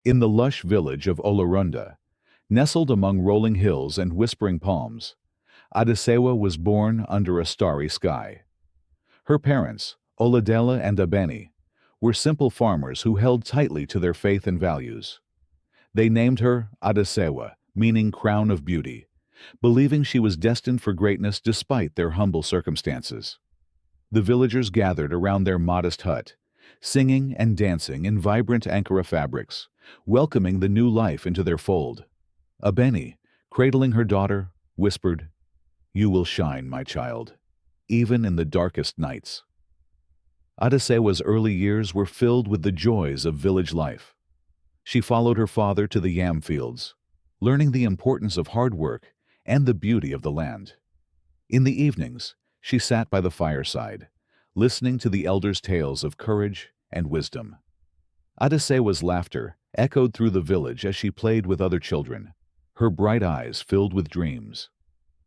In the lush village of Olorunda, nestled among rolling hills and whispering palms, Adesewa was born under a starry sky. Her parents, Oladela and Abeni, were simple farmers who held tightly to their faith and values. They named her Adesewa, meaning crown of beauty, believing she was destined for greatness despite their humble circumstances. The villagers gathered around their modest hut, singing and dancing in vibrant Ankara fabrics, welcoming the new life into their fold. Abeni, cradling her daughter, whispered, "You will shine, my child, even in the darkest nights." Adesewa's early years were filled with the joys of village life. She followed her father to the yam fields, learning the importance of hard work and the beauty of the land. In the evenings, she sat by the fireside, listening to the elders' tales of courage and wisdom. Adesewa's laughter echoed through the village as she played with other children, her bright eyes filled with dreams.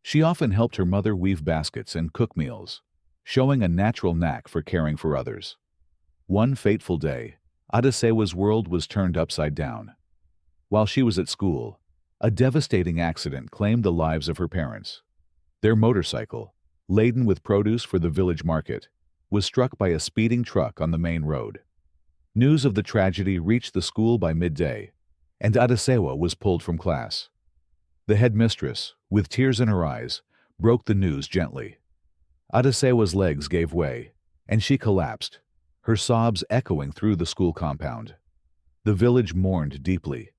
She often helped her mother weave baskets and cook meals, showing a natural knack for caring for others. One fateful day, Adesewa's world was turned upside down. While she was at school, a devastating accident claimed the lives of her parents. Their motorcycle, laden with produce for the village market, was struck by a speeding truck on the main road. News of the tragedy reached the school by midday, and Adesewa was pulled from class. The headmistress, with tears in her eyes, broke the news gently. Adesewa's legs gave way, and she collapsed, her sobs echoing through the school compound. The village mourned deeply,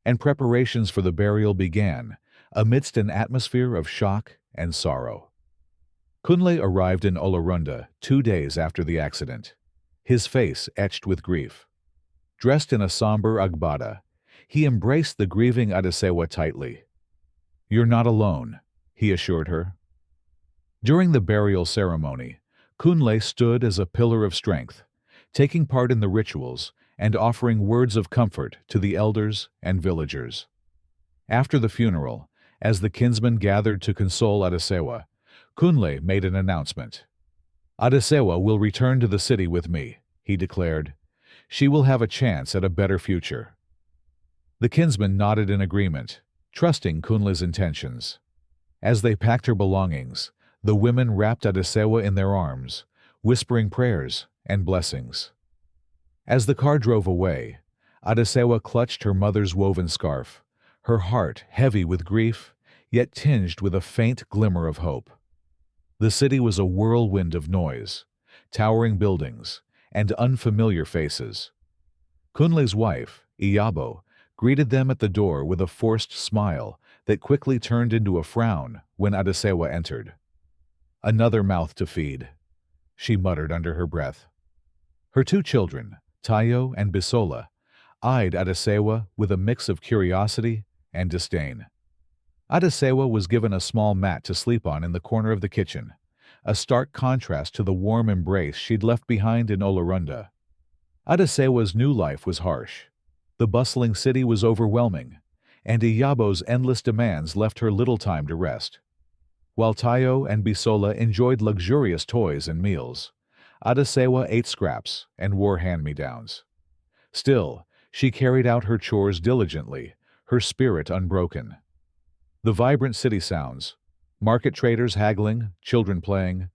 and preparations for the burial began amidst an atmosphere of shock and sorrow. Kunle arrived in Olorunda 2 days after the accident, his face etched with grief. Dressed in a somber agbada, he embraced the grieving Adesewa tightly. "You're not alone," he assured her. During the burial ceremony, Kunle stood as a pillar of strength, taking part in the rituals and offering words of comfort to the elders and villagers. After the funeral, as the kinsmen gathered to console Adesewa, Kunle made an announcement. "Adesewa will return to the city with me," he declared. "She will have a chance at a better future." The kinsmen nodded in agreement, trusting Kunle's intentions. As they packed her belongings, the women wrapped Adesewa in their arms, whispering prayers and blessings. As the car drove away, Adesewa clutched her mother's woven scarf, her heart heavy with grief, yet tinged with a faint glimmer of hope. The city was a whirlwind of noise, towering buildings, and unfamiliar faces. Kunle's wife, Iyabo, greeted them at the door with a forced smile that quickly turned into a frown when Adesewa entered. "Another mouth to feed," she muttered under her breath. Her 2 children, Tayo and Bisola, eyed Adesewa with a mix of curiosity and disdain. Adesewa was given a small mat to sleep on in the corner of the kitchen, a stark contrast to the warm embrace she'd left behind in Olorunda. Adesewa's new life was harsh. The bustling city was overwhelming, and Iyabo's endless demands left her little time to rest. While Tayo and Bisola enjoyed luxurious toys and meals, Adesewa ate scraps and wore hand-me-downs. Still, she carried out her chores diligently, her spirit unbroken. The vibrant city sounds, market traders haggling, children playing,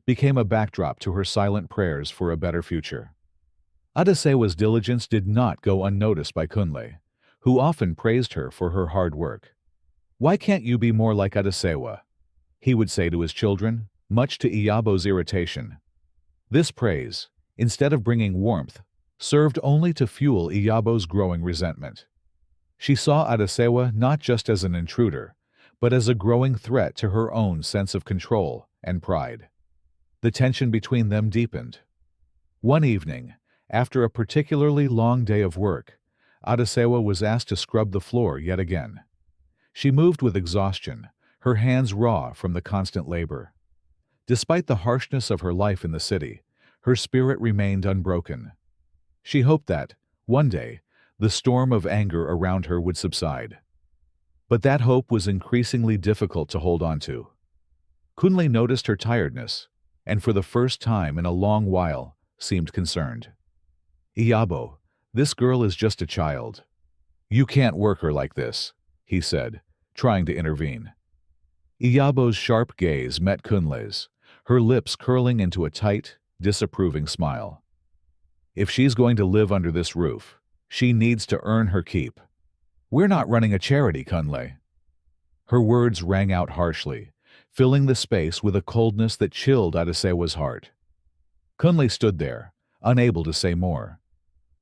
became a backdrop to her silent prayers for a better future. Adesewa's diligence did not go unnoticed by Kunle, who often praised her for her hard work. "Why can't you be more like Adesewa?" he would say to his children, much to Iyabo's irritation. This praise, instead of bringing warmth, served only to fuel Iyabo's growing resentment. She saw Adesewa not just as an intruder, but as a growing threat to her own sense of control and pride. The tension between them deepened. One evening, after a particularly long day of work, Adesewa was asked to scrub the floor yet again. She moved with exhaustion, her hands raw from the constant labor. Despite the harshness of her life in the city, her spirit remained unbroken. She hoped that, one day, the storm of anger around her would subside. But that hope was increasingly difficult to hold on to. Kunle noticed her tiredness, and for the first time in a long while, seemed concerned. "Iyabo, this girl is just a child. "You can't work her like this," he said, trying to intervene. Iyabo's sharp gaze met Kunle's, her lips curling into a tight, disapproving smile. "If she's going to live under this roof, she needs to earn her keep. We're not running a charity, Kunle." Her words rang out harshly, filling the space with a coldness that chilled Adesewa's heart. Kunle stood there, unable to say more.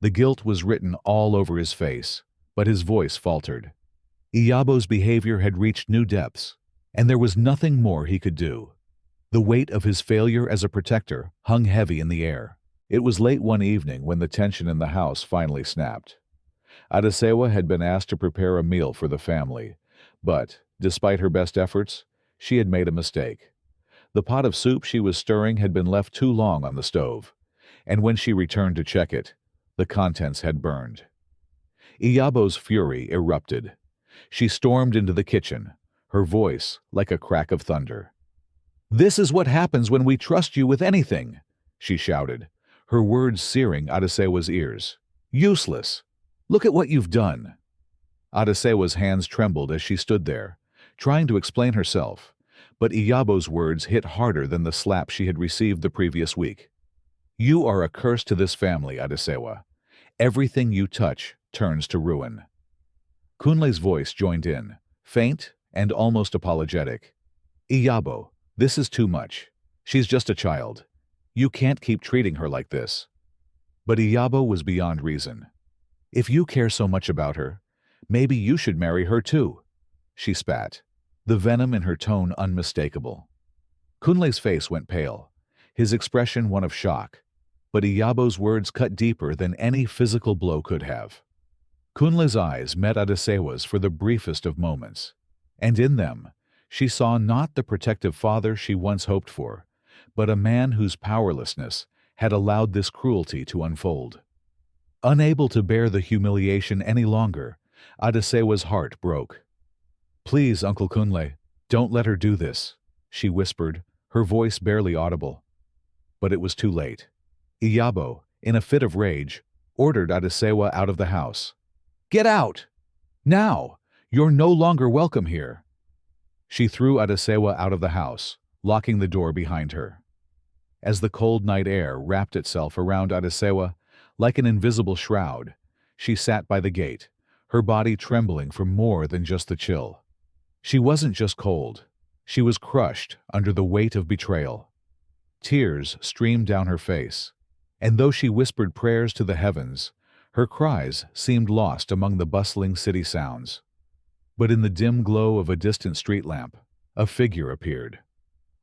The guilt was written all over his face, but his voice faltered. Iyabo's behavior had reached new depths, and there was nothing more he could do. The weight of his failure as a protector hung heavy in the air. It was late one evening when the tension in the house finally snapped. Adesewa had been asked to prepare a meal for the family, but, despite her best efforts, she had made a mistake. The pot of soup she was stirring had been left too long on the stove, and when she returned to check it, the contents had burned. Iyabo's fury erupted. She stormed into the kitchen, her voice like a crack of thunder. "This is what happens when we trust you with anything," she shouted, her words searing Adesewa's ears. "Useless! Look at what you've done!" Adesewa's hands trembled as she stood there, trying to explain herself, but Iyabo's words hit harder than the slap she had received the previous week. "You are a curse to this family, Adesewa. Everything you touch turns to ruin." Kunle's voice joined in, faint and almost apologetic. "Iyabo, this is too much. She's just a child. You can't keep treating her like this." But Iyabo was beyond reason. "If you care so much about her, maybe you should marry her too," she spat, the venom in her tone unmistakable. Kunle's face went pale, his expression one of shock, but Iyabo's words cut deeper than any physical blow could have. Kunle's eyes met Adesewa's for the briefest of moments, and in them she saw not the protective father she once hoped for, but a man whose powerlessness had allowed this cruelty to unfold. Unable to bear the humiliation any longer, Adesewa's heart broke. "Please, Uncle Kunle, don't let her do this," she whispered, her voice barely audible. But it was too late. Iyabo, in a fit of rage, ordered Adesewa out of the house. "Get out! Now! You're no longer welcome here." She threw Adesewa out of the house, locking the door behind her. As the cold night air wrapped itself around Adesewa like an invisible shroud, she sat by the gate, her body trembling from more than just the chill. She wasn't just cold. She was crushed under the weight of betrayal. Tears streamed down her face, and though she whispered prayers to the heavens, her cries seemed lost among the bustling city sounds. But in the dim glow of a distant street lamp, a figure appeared.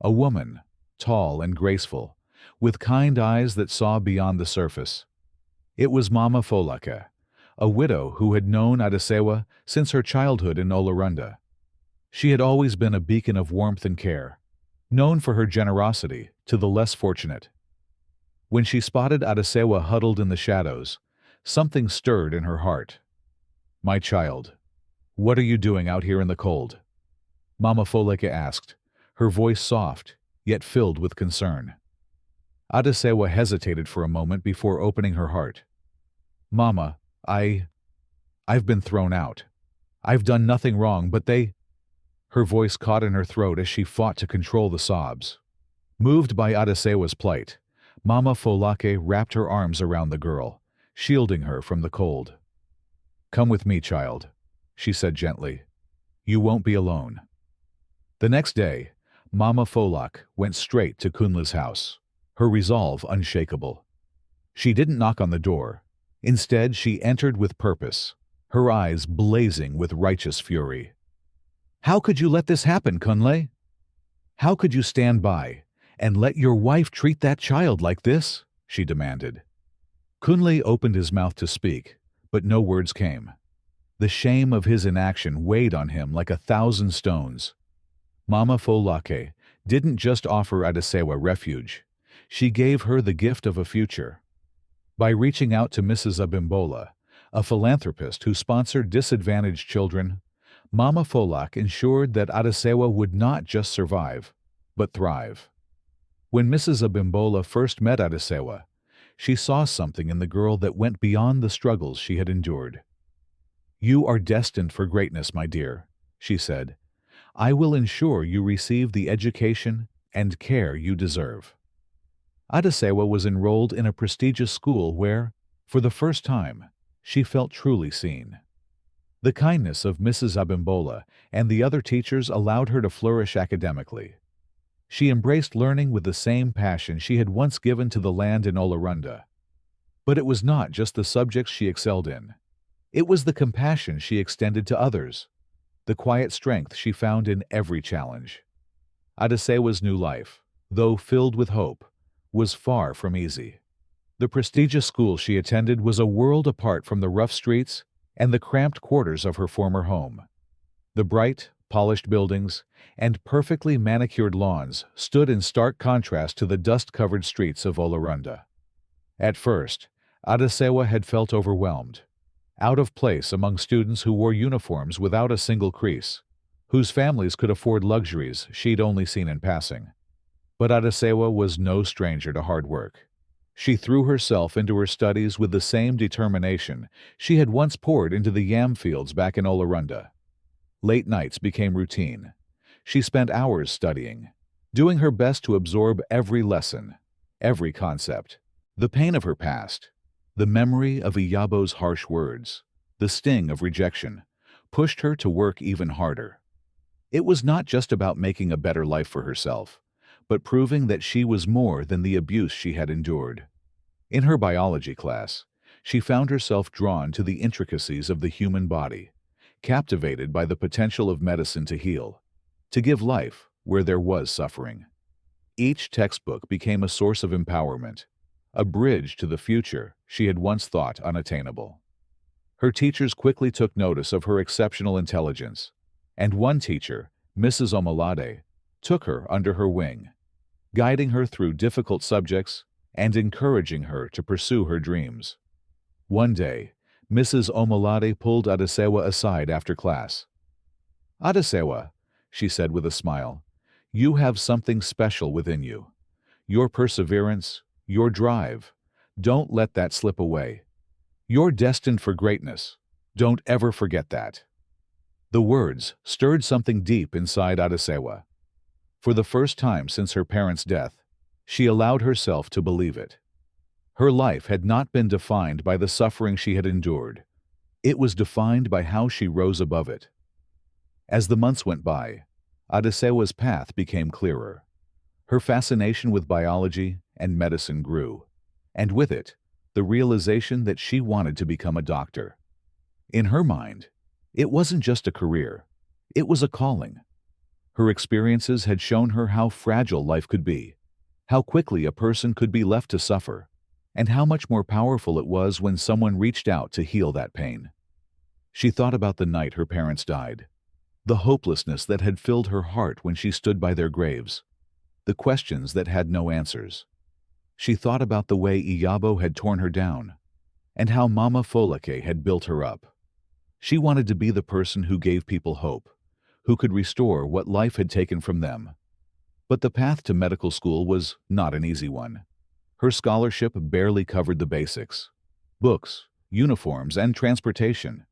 A woman, tall and graceful, with kind eyes that saw beyond the surface. It was Mama Folake, a widow who had known Adesewa since her childhood in Olorunda. She had always been a beacon of warmth and care, known for her generosity to the less fortunate. When she spotted Adesewa huddled in the shadows, something stirred in her heart. "My child, what are you doing out here in the cold?" Mama Folake asked, her voice soft, yet filled with concern. Adesewa hesitated for a moment before opening her heart. "Mama, I've been thrown out. I've done nothing wrong, but they—" Her voice caught in her throat as she fought to control the sobs. Moved by Adesewa's plight, Mama Folake wrapped her arms around the girl, shielding her from the cold. "Come with me, child," she said gently. "You won't be alone." The next day, Mama Folake went straight to Kunle's house, her resolve unshakable. She didn't knock on the door. Instead, she entered with purpose, her eyes blazing with righteous fury. "How could you let this happen, Kunle? How could you stand by and let your wife treat that child like this?" she demanded. Kunle opened his mouth to speak, but no words came. The shame of his inaction weighed on him like 1,000 stones. Mama Folake didn't just offer Adesewa refuge. She gave her the gift of a future. By reaching out to Mrs. Abimbola, a philanthropist who sponsored disadvantaged children, Mama Folake ensured that Adesewa would not just survive, but thrive. When Mrs. Abimbola first met Adesewa, she saw something in the girl that went beyond the struggles she had endured. "You are destined for greatness, my dear," she said. "I will ensure you receive the education and care you deserve." Adesewa was enrolled in a prestigious school where, for the first time, she felt truly seen. The kindness of Mrs. Abimbola and the other teachers allowed her to flourish academically. She embraced learning with the same passion she had once given to the land in Olarunda. But it was not just the subjects she excelled in. It was the compassion she extended to others, the quiet strength she found in every challenge. Adesewa's new life, though filled with hope, was far from easy. The prestigious school she attended was a world apart from the rough streets and the cramped quarters of her former home. The bright, polished buildings and perfectly manicured lawns stood in stark contrast to the dust-covered streets of Olarunda. At first, Adesewa had felt overwhelmed, out of place among students who wore uniforms without a single crease, whose families could afford luxuries she'd only seen in passing. But Adesewa was no stranger to hard work. She threw herself into her studies with the same determination she had once poured into the yam fields back in Olarunda. Late nights became routine. She spent hours studying, doing her best to absorb every lesson, every concept. The pain of her past, the memory of Iyabo's harsh words, the sting of rejection, pushed her to work even harder. It was not just about making a better life for herself, but proving that she was more than the abuse she had endured. In her biology class, she found herself drawn to the intricacies of the human body, captivated by the potential of medicine to heal, to give life where there was suffering. Each textbook became a source of empowerment, a bridge to the future she had once thought unattainable. Her teachers quickly took notice of her exceptional intelligence, and one teacher, Mrs. Omalade, took her under her wing, guiding her through difficult subjects and encouraging her to pursue her dreams. One day, Mrs. Omalade pulled Adesewa aside after class. "Adesewa," she said with a smile, "you have something special within you. Your perseverance, your drive. Don't let that slip away. You're destined for greatness. Don't ever forget that." The words stirred something deep inside Adesewa. For the first time since her parents' death, she allowed herself to believe it. Her life had not been defined by the suffering she had endured. It was defined by how she rose above it. As the months went by, Adesewa's path became clearer. Her fascination with biology and medicine grew, and with it, the realization that she wanted to become a doctor. In her mind, it wasn't just a career, it was a calling. Her experiences had shown her how fragile life could be, how quickly a person could be left to suffer, and how much more powerful it was when someone reached out to heal that pain. She thought about the night her parents died, the hopelessness that had filled her heart when she stood by their graves, the questions that had no answers. She thought about the way Iyabo had torn her down, and how Mama Folake had built her up. She wanted to be the person who gave people hope, who could restore what life had taken from them. But the path to medical school was not an easy one. Her scholarship barely covered the basics: books, uniforms, and transportation.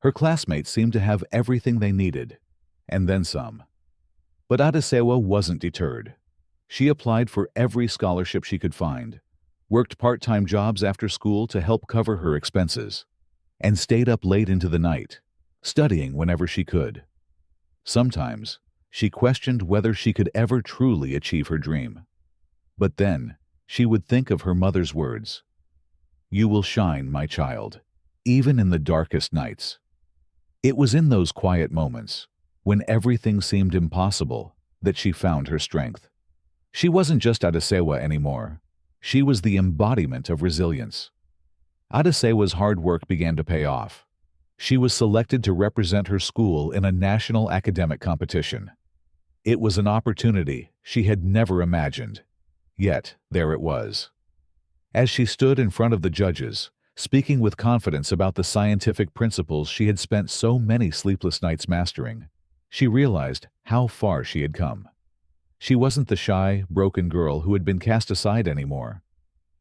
Her classmates seemed to have everything they needed, and then some. But Adesewa wasn't deterred. She applied for every scholarship she could find, worked part-time jobs after school to help cover her expenses, and stayed up late into the night, studying whenever she could. Sometimes, she questioned whether she could ever truly achieve her dream. But then, she would think of her mother's words, "You will shine, my child, even in the darkest nights." It was in those quiet moments, when everything seemed impossible, that she found her strength. She wasn't just Adesewa anymore. She was the embodiment of resilience. Adesewa's hard work began to pay off. She was selected to represent her school in a national academic competition. It was an opportunity she had never imagined. Yet, there it was. As she stood in front of the judges, speaking with confidence about the scientific principles she had spent so many sleepless nights mastering, she realized how far she had come. She wasn't the shy, broken girl who had been cast aside anymore.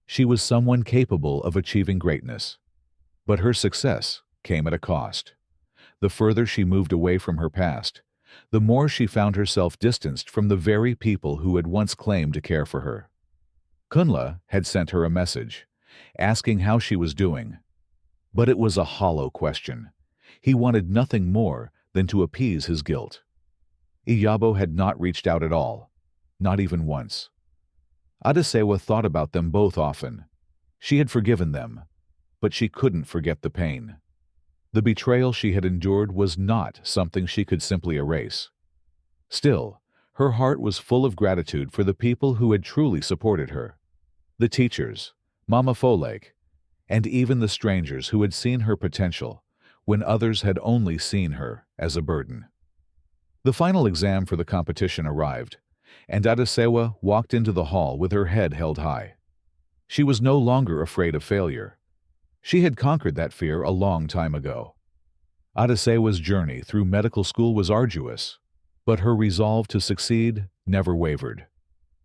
She was someone capable of achieving greatness. But her success came at a cost. The further she moved away from her past, the more she found herself distanced from the very people who had once claimed to care for her. Kunle had sent her a message, asking how she was doing. But it was a hollow question. He wanted nothing more than to appease his guilt. Iyabo had not reached out at all, not even once. Adesewa thought about them both often. She had forgiven them, but she couldn't forget the pain. The betrayal she had endured was not something she could simply erase. Still, her heart was full of gratitude for the people who had truly supported her. The teachers, Mama Folek, and even the strangers who had seen her potential when others had only seen her as a burden. The final exam for the competition arrived, and Adesewa walked into the hall with her head held high. She was no longer afraid of failure. She had conquered that fear a long time ago. Adesewa's journey through medical school was arduous, but her resolve to succeed never wavered.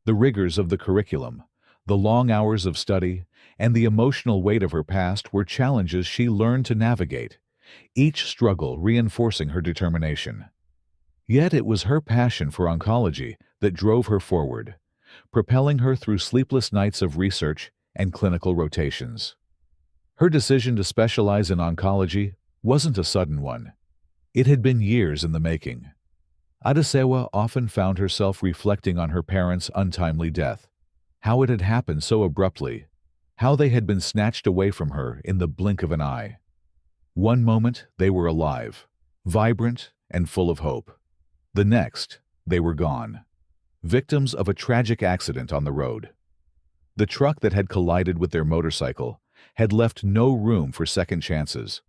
The rigors of the curriculum, the long hours of study, and the emotional weight of her past were challenges she learned to navigate, each struggle reinforcing her determination. Yet it was her passion for oncology that drove her forward, propelling her through sleepless nights of research and clinical rotations. Her decision to specialize in oncology wasn't a sudden one. It had been years in the making. Adesewa often found herself reflecting on her parents' untimely death, how it had happened so abruptly, how they had been snatched away from her in the blink of an eye. One moment they were alive, vibrant and full of hope. The next, they were gone, victims of a tragic accident on the road. The truck that had collided with their motorcycle had left no room for second chances,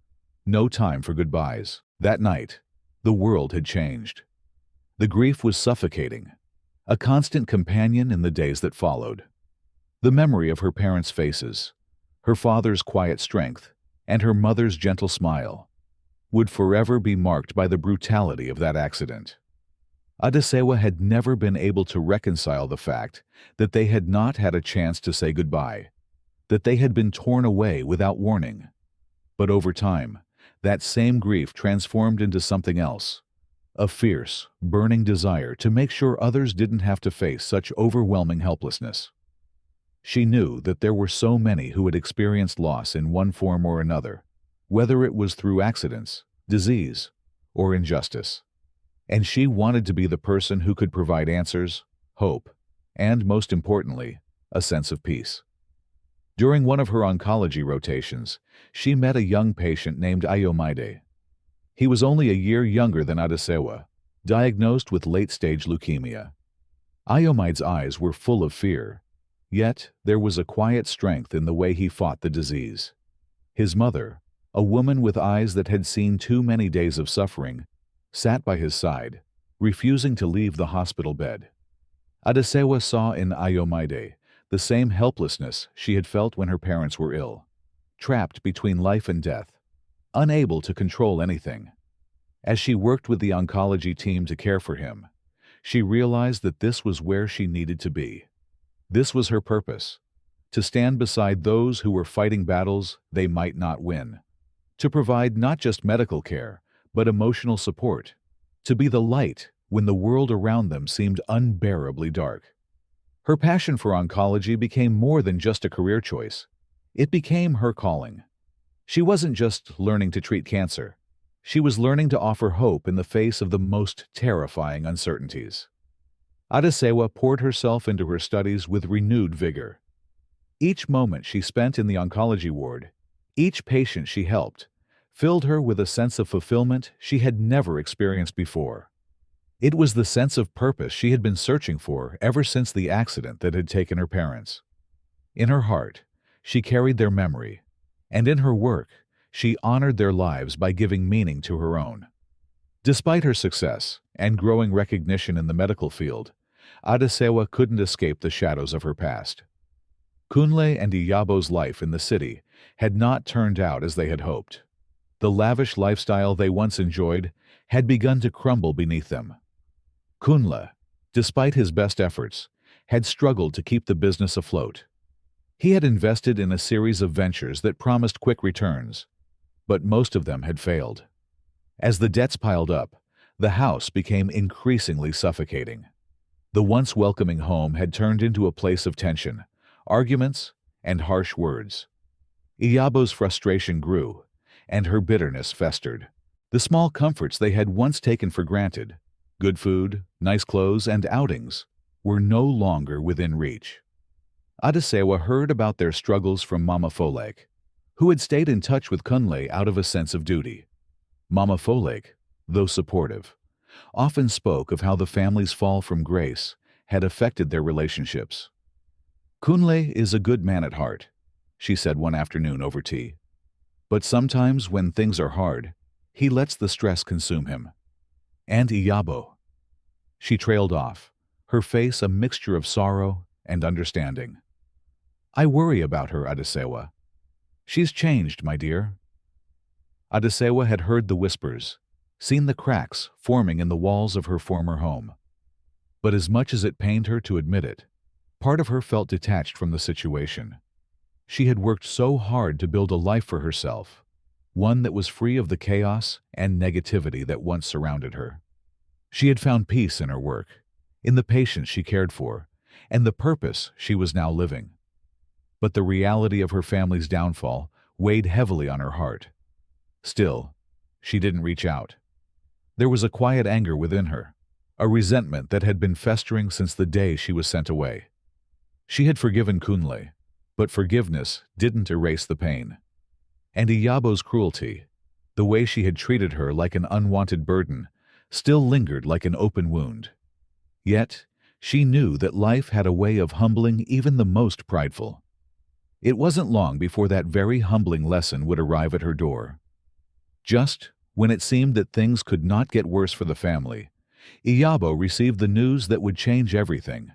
no time for goodbyes. That night, the world had changed. The grief was suffocating, a constant companion in the days that followed. The memory of her parents' faces, her father's quiet strength, and her mother's gentle smile would forever be marked by the brutality of that accident. Adesewa had never been able to reconcile the fact that they had not had a chance to say goodbye, that they had been torn away without warning. But over time, that same grief transformed into something else, a fierce, burning desire to make sure others didn't have to face such overwhelming helplessness. She knew that there were so many who had experienced loss in one form or another, whether it was through accidents, disease, or injustice. And she wanted to be the person who could provide answers, hope, and, most importantly, a sense of peace. During one of her oncology rotations, she met a young patient named Ayomide. He was only a year younger than Adesewa, diagnosed with late-stage leukemia. Ayomide's eyes were full of fear, yet there was a quiet strength in the way he fought the disease. His mother, a woman with eyes that had seen too many days of suffering, sat by his side, refusing to leave the hospital bed. Adesewa saw in Ayomide the same helplessness she had felt when her parents were ill, trapped between life and death, unable to control anything. As she worked with the oncology team to care for him, she realized that this was where she needed to be. This was her purpose, to stand beside those who were fighting battles they might not win, to provide not just medical care, but emotional support, to be the light when the world around them seemed unbearably dark. Her passion for oncology became more than just a career choice. It became her calling. She wasn't just learning to treat cancer. She was learning to offer hope in the face of the most terrifying uncertainties. Adesewa poured herself into her studies with renewed vigor. Each moment she spent in the oncology ward, each patient she helped, filled her with a sense of fulfillment she had never experienced before. It was the sense of purpose she had been searching for ever since the accident that had taken her parents. In her heart, she carried their memory, and in her work, she honored their lives by giving meaning to her own. Despite her success and growing recognition in the medical field, Adesewa couldn't escape the shadows of her past. Kunle and Iyabo's life in the city had not turned out as they had hoped. The lavish lifestyle they once enjoyed had begun to crumble beneath them. Kunle, despite his best efforts, had struggled to keep the business afloat. He had invested in a series of ventures that promised quick returns, but most of them had failed. As the debts piled up, the house became increasingly suffocating. The once welcoming home had turned into a place of tension, arguments, and harsh words. Iyabo's frustration grew, and her bitterness festered. The small comforts they had once taken for granted, good food, nice clothes, and outings, were no longer within reach. Adesewa heard about their struggles from Mama Folek, who had stayed in touch with Kunle out of a sense of duty. Mama Folek, though supportive, often spoke of how the family's fall from grace had affected their relationships. "Kunle is a good man at heart," she said one afternoon over tea. "But sometimes when things are hard, he lets the stress consume him. And Iyabo." She trailed off, her face a mixture of sorrow and understanding. "I worry about her, Adesewa. She's changed, my dear." Adesewa had heard the whispers, seen the cracks forming in the walls of her former home. But as much as it pained her to admit it, part of her felt detached from the situation. She had worked so hard to build a life for herself, one that was free of the chaos and negativity that once surrounded her. She had found peace in her work, in the patients she cared for, and the purpose she was now living. But the reality of her family's downfall weighed heavily on her heart. Still, she didn't reach out. There was a quiet anger within her, a resentment that had been festering since the day she was sent away. She had forgiven Kunle, but forgiveness didn't erase the pain. And Iyabo's cruelty, the way she had treated her like an unwanted burden, still lingered like an open wound. Yet, she knew that life had a way of humbling even the most prideful. It wasn't long before that very humbling lesson would arrive at her door. Just when it seemed that things could not get worse for the family, Iyabo received the news that would change everything.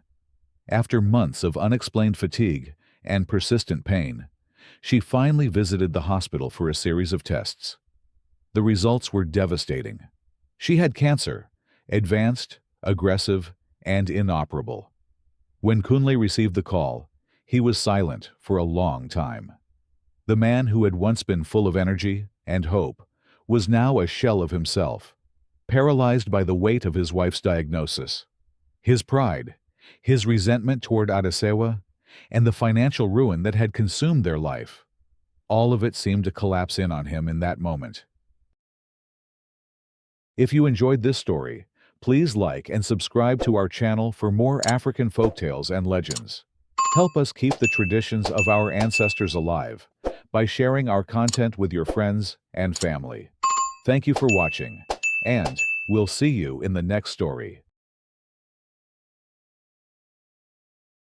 After months of unexplained fatigue and persistent pain, she finally visited the hospital for a series of tests. The results were devastating. She had cancer, advanced, aggressive, and inoperable. When Kunle received the call, he was silent for a long time. The man who had once been full of energy and hope was now a shell of himself, paralyzed by the weight of his wife's diagnosis. His pride, his resentment toward Adesewa, and the financial ruin that had consumed their life, all of it seemed to collapse in on him in that moment. If you enjoyed this story, please like and subscribe to our channel for more African folktales and legends. Help us keep the traditions of our ancestors alive by sharing our content with your friends and family. Thank you for watching, and we'll see you in the next story.